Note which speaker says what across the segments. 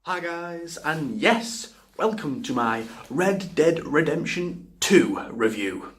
Speaker 1: Hi guys, and yes, welcome to my Red Dead Redemption 2 review.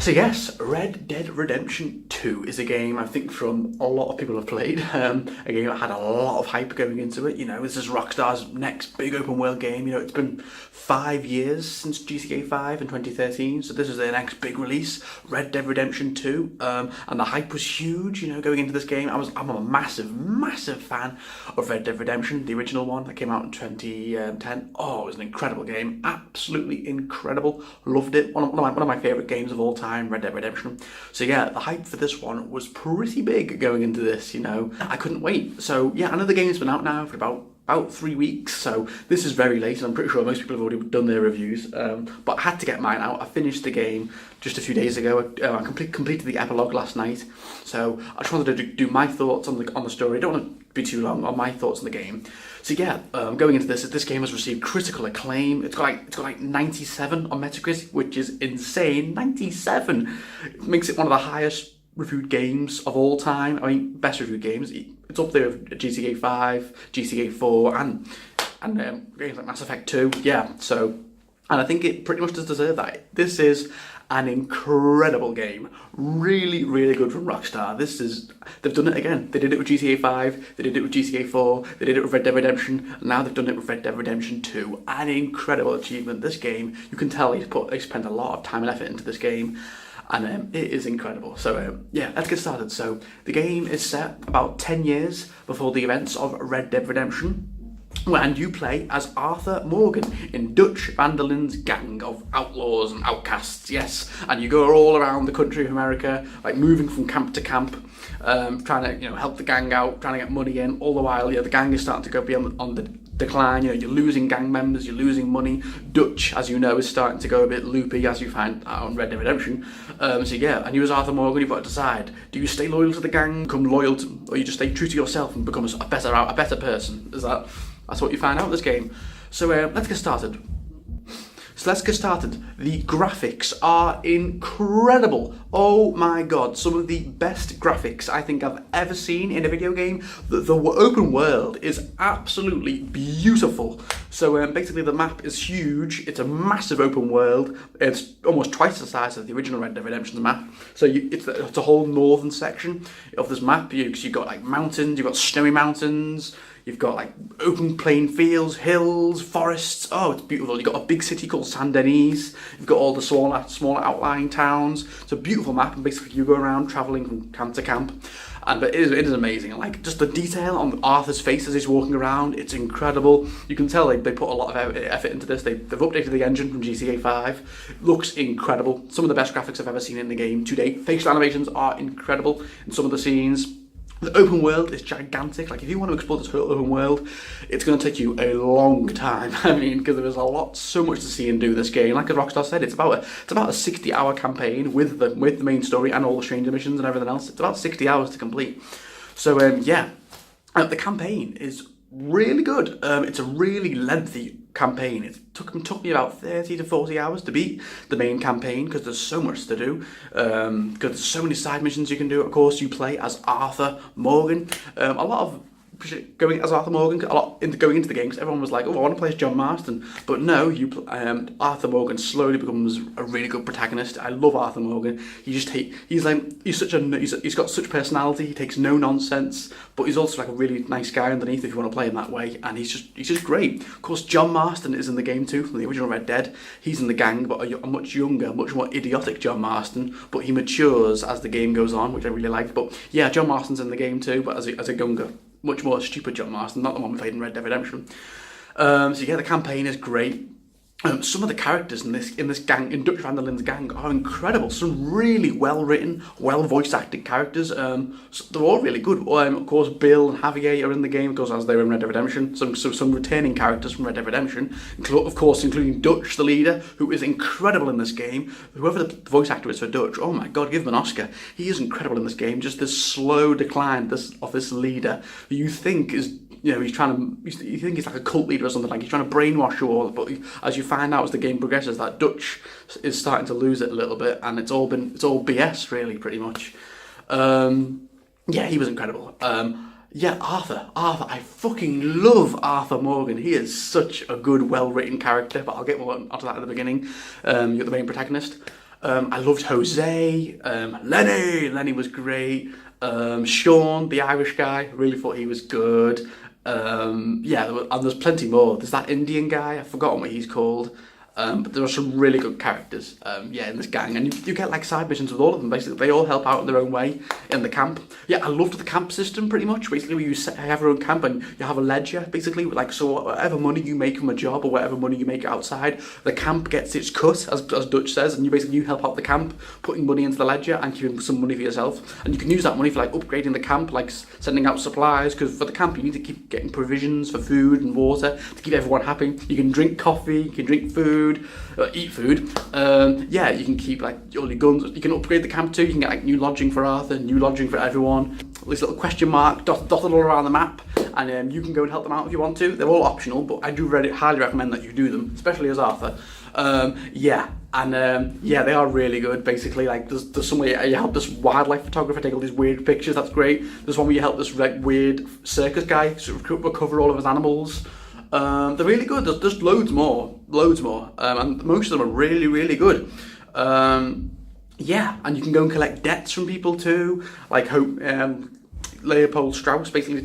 Speaker 1: So yes, Red Dead Redemption 2 is a game I think from a lot of people have played. A game that had a lot of hype going into it. You know, this is Rockstar's next big open world game. You know, it's been 5 years since GTA 5 in 2013, so this is their next big release, Red Dead Redemption 2. And the hype was huge, you know, going into this game. I'm a massive fan of Red Dead Redemption, the original one that came out in 2010. Oh, it was an incredible game, absolutely incredible. Loved it. One of my favourite games of all time. Red Dead Redemption. So yeah, the hype for this one was pretty big going into this, you know. I couldn't wait. So yeah, I know the game's been out now for about 3 weeks, so this is very late, and I'm pretty sure most people have already done their reviews, but I had to get mine out. I finished the game just a few days ago. I completed the epilogue last night, so I just wanted to do my thoughts on the story. I don't want to be too long on my thoughts on the game. So yeah, going into this game has received critical acclaim. It's got like 97 on Metacritic, which is insane. 97! It makes it one of the highest reviewed games of all time. I mean, best reviewed games. It's up there with GTA 5, GTA 4, and games like Mass Effect 2. Yeah, so, and I think it pretty much does deserve that. This is an incredible game. Really, really good from Rockstar. They've done it again. They did it with GTA 5, they did it with GTA 4, they did it with Red Dead Redemption, and now they've done it with Red Dead Redemption 2. An incredible achievement. This game, you can tell they spent a lot of time and effort into this game. And it is incredible. So yeah, let's get started. So the game is set about 10 years before the events of Red Dead Redemption, and you play as Arthur Morgan in Dutch van der Linde's gang of outlaws and outcasts, yes. And you go all around the country of America, like moving from camp to camp, trying to help the gang out, trying to get money in. All the while, the gang is starting to go beyond on the decline. You're losing gang members, you're losing money. Dutch, as you know, is starting to go a bit loopy, as you find out on Red Dead Redemption. So yeah, and you as Arthur Morgan, you've got to decide: do you stay loyal to the gang, become loyal to, or you just stay true to yourself and become a better person? That's what you find out in this game. So let's get started. The graphics are incredible. Oh my god, some of the best graphics I think I've ever seen in a video game. The open world is absolutely beautiful. So basically the map is huge. It's a massive open world. It's almost twice the size of the original Red Dead Redemption map. So it's a whole northern section of this map. You've got like mountains, you've got snowy mountains, you've got like open plain fields, hills, forests. Oh, it's beautiful. You've got a big city called Saint Denis. You've got all the smaller outlying towns. It's a beautiful map, and basically you go around travelling from camp to camp. But it is amazing. Like, just the detail on Arthur's face as he's walking around, it's incredible. You can tell they put a lot of effort into this. They've updated the engine from GTA 5. It looks incredible. Some of the best graphics I've ever seen in the game to date. Facial animations are incredible in some of the scenes. The open world is gigantic. Like, if you want to explore this whole open world, it's going to take you a long time. I mean, because there is so much to see and do in this game. Like Rockstar said, it's about a 60-hour campaign with the main story and all the stranger missions and everything else. It's about 60 hours to complete. So yeah, the campaign is really good. It's a really lengthy campaign. It took me about 30 to 40 hours to beat the main campaign, because there's so much to do, because there's so many side missions you can do. Of course, you play as Arthur Morgan. A lot of going as Arthur Morgan, going into the game, because everyone was like, oh, I want to play as John Marston, but no, Arthur Morgan slowly becomes a really good protagonist. I love Arthur Morgan. He's got such personality. He takes no nonsense, but he's also like a really nice guy underneath if you want to play him that way, and he's just great. Of course, John Marston is in the game too, from the original Red Dead. He's in the gang, but a much younger, much more idiotic John Marston, but he matures as the game goes on, which I really like. But yeah, John Marston's in the game too, but as a younger, much more stupid John Marston, not the one we played in Red Dead Redemption. So yeah, the campaign is great. Some of the characters in this gang, in Dutch van der Linde's gang, are incredible. Some really well written, well voice acted characters. So they're all really good. Of course, Bill and Javier are in the game, because as they were in Red Dead Redemption. Some returning characters from Red Dead Redemption, of course, including Dutch, the leader, who is incredible in this game. Whoever the voice actor is for Dutch, oh my god, give him an Oscar. He is incredible in this game. Just this slow decline of this leader, who you think is, you think he's like a cult leader or something. Like, he's trying to brainwash you all, but as you find out as the game progresses that Dutch is starting to lose it a little bit, and it's all BS really, pretty much. Yeah, he was incredible. Yeah, Arthur, I fucking love Arthur Morgan. He is such a good, well-written character, but I'll get more onto that at the beginning. You're the main protagonist. I loved Jose, Lenny was great. Sean, the Irish guy, really thought he was good. Yeah, and there's plenty more. There's that Indian guy, I've forgotten what he's called. But there are some really good characters, yeah, in this gang, and you get like side missions with all of them. Basically, they all help out in their own way in the camp. Yeah, I loved the camp system pretty much. Basically, where you have your own camp and you have a ledger. Basically, like, so whatever money you make from a job or whatever money you make outside, the camp gets its cut, as Dutch says, and you help out the camp, putting money into the ledger and keeping some money for yourself. And you can use that money for like upgrading the camp, like sending out supplies, because for the camp you need to keep getting provisions for food and water to keep everyone happy. You can drink coffee, you can drink food. Eat food. Yeah, you can keep like all your guns. You can upgrade the camp too. You can get like new lodging for Arthur, new lodging for everyone. This little question mark dotted all around the map, and you can go and help them out if you want to. They're all optional, but I do highly recommend that you do them, especially as Arthur. Yeah, and yeah, they are really good. Basically, like there's some way you help this wildlife photographer take all these weird pictures. That's great. There's one where you help this like weird circus guy sort of recover all of his animals. They're really good. There's loads more, and most of them are really, really good. Yeah, and you can go and collect debts from people too, like Leopold Strauss. Basically,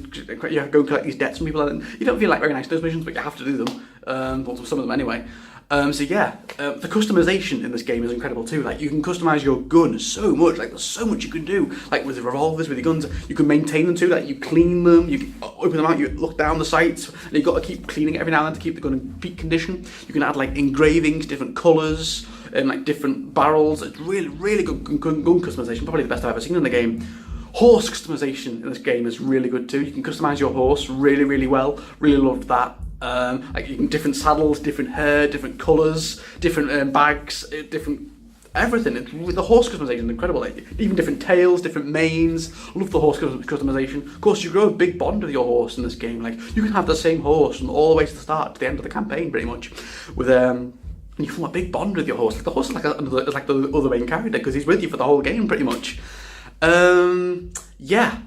Speaker 1: you go and collect these debts from people, and you don't feel like very nice those missions, but you have to do them. Well, some of them anyway. So yeah, the customization in this game is incredible too. Like, you can customize your gun so much. Like, there's so much you can do. Like with the revolvers, with your guns, you can maintain them too. Like, you clean them, you can open them out, you look down the sights, and you've got to keep cleaning it every now and then to keep the gun in peak condition. You can add like engravings, different colours, and like different barrels. It's really, really good gun customization. Probably the best I've ever seen in the game. Horse customization in this game is really good too. You can customize your horse really, really well. Really loved that. Like, you can different saddles, different hair, different colours, different bags, different everything. The horse customization is incredible. Like, even different tails, different manes. Love the horse customization. Of course, you grow a big bond with your horse in this game. Like, you can have the same horse from all the way to the start to the end of the campaign, pretty much. With and you form a big bond with your horse. Like, the horse is like the other main character because he's with you for the whole game, pretty much. Yeah.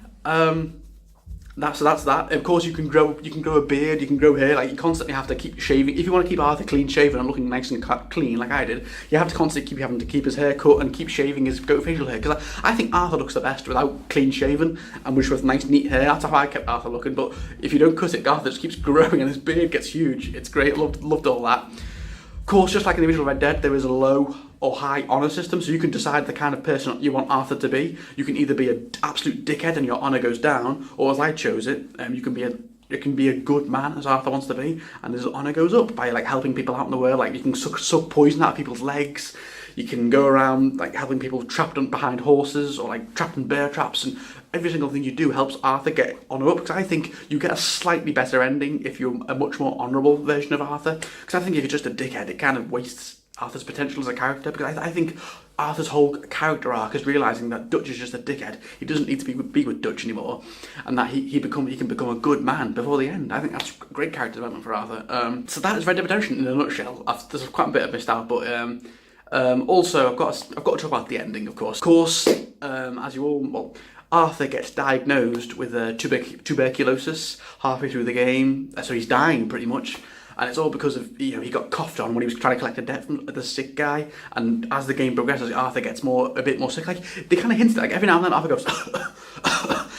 Speaker 1: That's that. Of course, you can grow a beard, you can grow hair. Like, you constantly have to keep shaving. If you want to keep Arthur clean shaven and looking nice and clean, like I did, you have to constantly keep having to keep his hair cut and keep shaving his facial hair. Because I think Arthur looks the best without clean shaven and with nice neat hair. That's how I kept Arthur looking. But if you don't cut it, Arthur just keeps growing and his beard gets huge. It's great. Loved all that. Of course, just like in the original Red Dead, there is a low or high honour system, so you can decide the kind of person you want Arthur to be. You can either be an absolute dickhead and your honour goes down, or as I chose it, you can be a good man, as Arthur wants to be, and his honour goes up by like helping people out in the world. Like, you can suck poison out of people's legs. You can go around like helping people trapped behind horses or like trapped in bear traps, and every single thing you do helps Arthur get honour up. Because I think you get a slightly better ending if you're a much more honourable version of Arthur. Because I think if you're just a dickhead, it kind of wastes Arthur's potential as a character. Because I think Arthur's whole character arc is realising that Dutch is just a dickhead. He doesn't need to be with Dutch anymore, and that he can become a good man before the end. I think that's a great character development for Arthur. So that is Red Dead Redemption in a nutshell. There's quite a bit I've missed out, but also I've got to talk about the ending, of course. As you all Arthur gets diagnosed with tuberculosis halfway through the game, so he's dying pretty much. And it's all because of, he got coughed on when he was trying to collect a debt from the sick guy. And as the game progresses, Arthur gets a bit more sick. Like, they kind of hint like every now and then Arthur goes,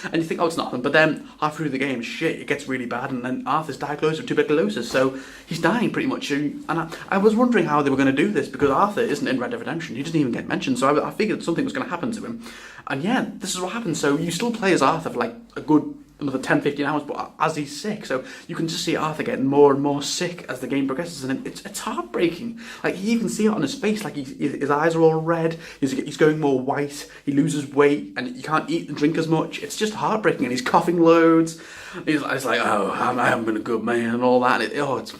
Speaker 1: and you think, oh, it's nothing. But then halfway through the game, shit, it gets really bad. And then Arthur's diagnosed with tuberculosis, so he's dying pretty much. And I was wondering how they were going to do this, because Arthur isn't in Red Dead Redemption. He doesn't even get mentioned. So I figured something was going to happen to him. And yeah, this is what happened. So you still play as Arthur for like a good another 10-15 hours, but as he's sick, so you can just see Arthur getting more and more sick as the game progresses, and it's heartbreaking. Like, you can see it on his face, like his eyes are all red, he's going more white, he loses weight, and you can't eat and drink as much. It's just heartbreaking, and he's coughing loads. He's like, oh, I haven't been a good man and all that. And it's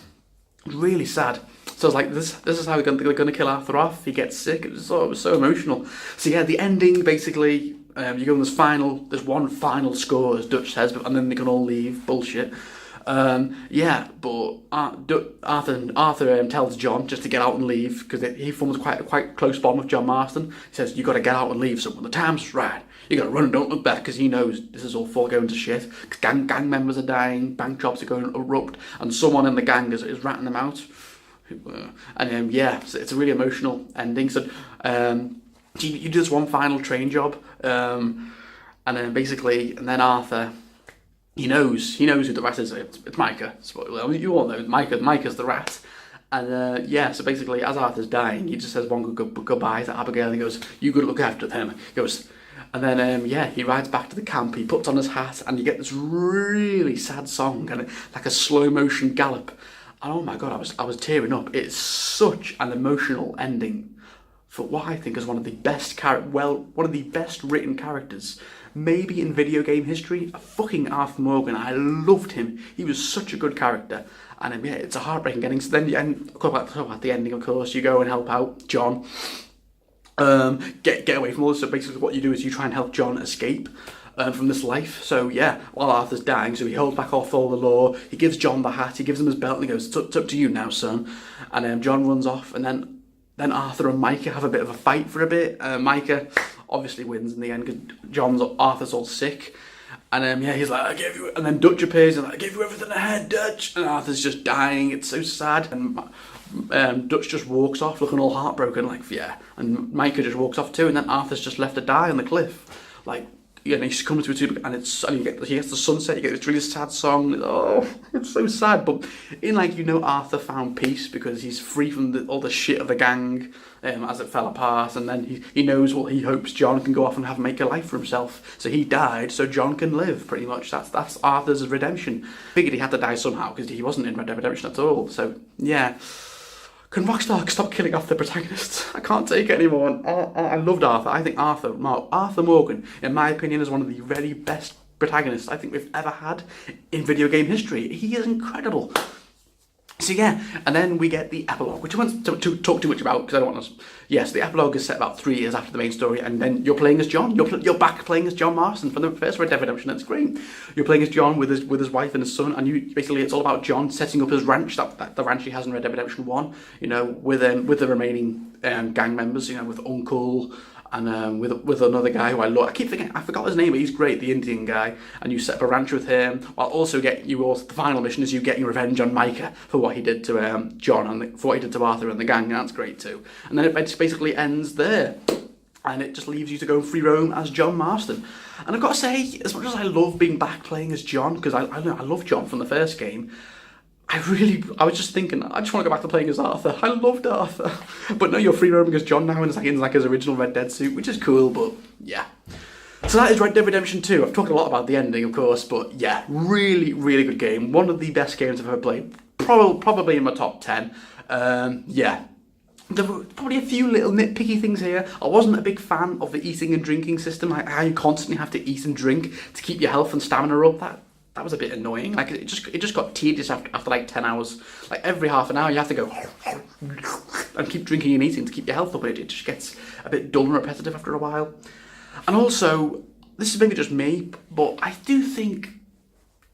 Speaker 1: really sad. So it's like, this is how they're going to kill Arthur off. He gets sick. It was so emotional. So yeah, the ending, basically, you go on there's one final score, as Dutch says, and then they can all leave. Bullshit. Yeah, but Arthur tells John just to get out and leave because he forms quite a close bond with John Marston. He says, "You got to get out and leave. So when the time's right, you got to run and don't look back," because he knows this is all going to shit. Gang members are dying, bank jobs are going to erupt, and someone in the gang is ratting them out. And yeah, so it's a really emotional ending. So you do this one final train job, and then Arthur. He knows who the rat is. It's Micah. You all know Micah's the rat. And yeah, so basically, as Arthur's dying, he just says one goodbye to Abigail, and he goes, "You gotta look after him." He goes, and then yeah, he rides back to the camp. He puts on his hat, and you get this really sad song, and like a slow motion gallop. And oh my god, I was tearing up. It's such an emotional ending for what I think is one of the best written characters, maybe in video game history. Fucking Arthur Morgan, I loved him. He was such a good character, and yeah, it's a heartbreaking ending. So then you at the ending, of course, you go and help out John, get away from all this. So basically, what you do is you try and help John escape from this life. So yeah, while Arthur's dying, so he holds back off all the law. He gives John the hat. He gives him his belt, and he goes, "It's up to you now, son." And John runs off, and then Arthur and Micah have a bit of a fight for a bit. Micah obviously wins in the end because Arthur's all sick. And yeah, he's like, "I gave you," and then Dutch appears and like, "I gave you everything I had, Dutch." And Arthur's just dying. It's so sad. And Dutch just walks off looking all heartbroken, like, yeah. And Micah just walks off too. And then Arthur's just left to die on the cliff, like. Yeah, and he comes to it, and he gets the sunset. You get this really sad song. Oh, it's so sad. But Arthur found peace because he's free from all the shit of the gang as it fell apart. And then he knows what he hopes John can go off and make a life for himself. So he died, so John can live. Pretty much, that's Arthur's redemption. Figured he had to die somehow because he wasn't in Red Dead Redemption at all. So yeah. Can Rockstar stop killing off the protagonists? I can't take it anymore. I loved Arthur. I think Arthur Morgan, in my opinion, is one of the very best protagonists I think we've ever had in video game history. He is incredible. So yeah, and then we get the epilogue, which I won't talk too much about because I don't want to. Yes, the epilogue is set about 3 years after the main story, and then you're playing as John. You're back playing as John Marston from the first Red Dead Redemption. That's great. You're playing as John with his wife and his son, and it's all about John setting up his ranch, that the ranch he has in Red Dead Redemption 1. With the remaining gang members. With Uncle. And with another guy who I love. I keep thinking, I forgot his name, but he's great, the Indian guy. And you set up a ranch with him. While also the final mission is you getting revenge on Micah for what he did to John and for what he did to Arthur and the gang. And that's great too. And then it basically ends there. And it just leaves you to go free roam as John Marston. And I've got to say, as much as I love being back playing as John, because I love John from the first game, I was just thinking, I just want to go back to playing as Arthur. I loved Arthur. But no, you're free roaming as John now, and it's in his original Red Dead suit, which is cool, but yeah. So that is Red Dead Redemption 2. I've talked a lot about the ending, of course, but yeah, really, really good game. One of the best games I've ever played. Probably in my top 10. Yeah. There were probably a few little nitpicky things here. I wasn't a big fan of the eating and drinking system, how you constantly have to eat and drink to keep your health and stamina up. That was a bit annoying. Like it just got tedious after like 10 hours. Like every half an hour you have to go and keep drinking and eating to keep your health up. It just gets a bit dull and repetitive after a while. And also, this is maybe just me, but I do think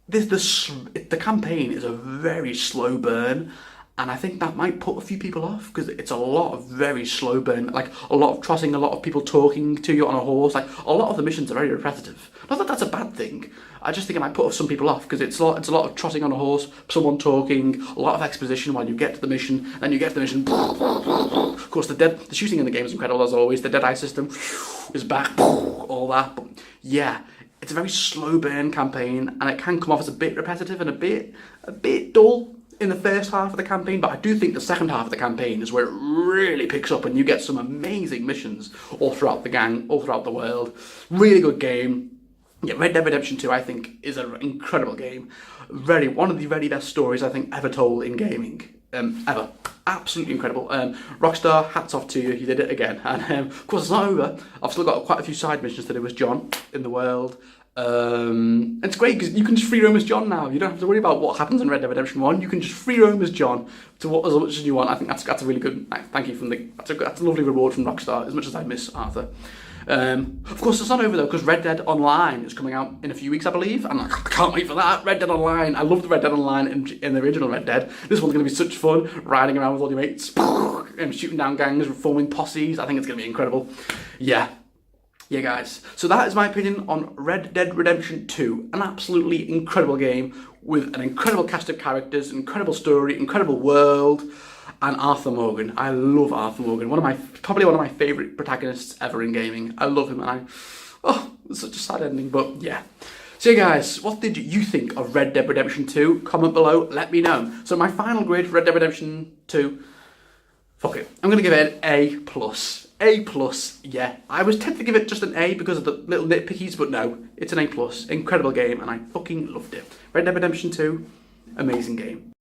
Speaker 1: the campaign is a very slow burn. And I think that might put a few people off because it's a lot of very slow burn, like a lot of trotting, a lot of people talking to you on a horse. Like a lot of the missions are very repetitive. Not that that's a bad thing. I just think it might put some people off because it's a lot of trotting on a horse, someone talking, a lot of exposition while you get to the mission. Then you get to the mission. Of course, the shooting in the game is incredible as always. The Deadeye system is back. All that, but yeah. It's a very slow burn campaign, and it can come off as a bit repetitive and a bit dull in the first half of the campaign, but I do think the second half of the campaign is where it really picks up and you get some amazing missions all throughout the gang, all throughout the world. Really good game. Yeah, Red Dead Redemption 2, I think, is an incredible game. One of the very best stories, I think, ever told in gaming. Ever. Absolutely incredible. Rockstar, hats off to you, you did it again. And of course, it's not over. I've still got quite a few side missions to do as John in the world. It's great because you can just free roam as John now. You don't have to worry about what happens in Red Dead Redemption 1. You can just free roam as John as much as you want. I think that's a really good. Thank you that's a lovely reward from Rockstar. As much as I miss Arthur. Of course, it's not over though, because Red Dead Online is coming out in a few weeks, I believe, and I can't wait for that. Red Dead Online. I love the Red Dead Online in the original Red Dead. This one's going to be such fun, riding around with all your mates, and shooting down gangs, forming posses. I think it's going to be incredible. Yeah, guys. So that is my opinion on Red Dead Redemption 2. An absolutely incredible game with an incredible cast of characters, incredible story, incredible world, and Arthur Morgan. I love Arthur Morgan. Probably one of my favourite protagonists ever in gaming. I love him, and it's such a sad ending, but yeah. So guys, what did you think of Red Dead Redemption 2? Comment below, let me know. So my final grade for Red Dead Redemption 2, fuck it, I'm going to give it an A+. A+, yeah. I was tempted to give it just an A because of the little nitpickies, but no, it's an A+. Incredible game, and I fucking loved it. Red Dead Redemption 2, amazing game.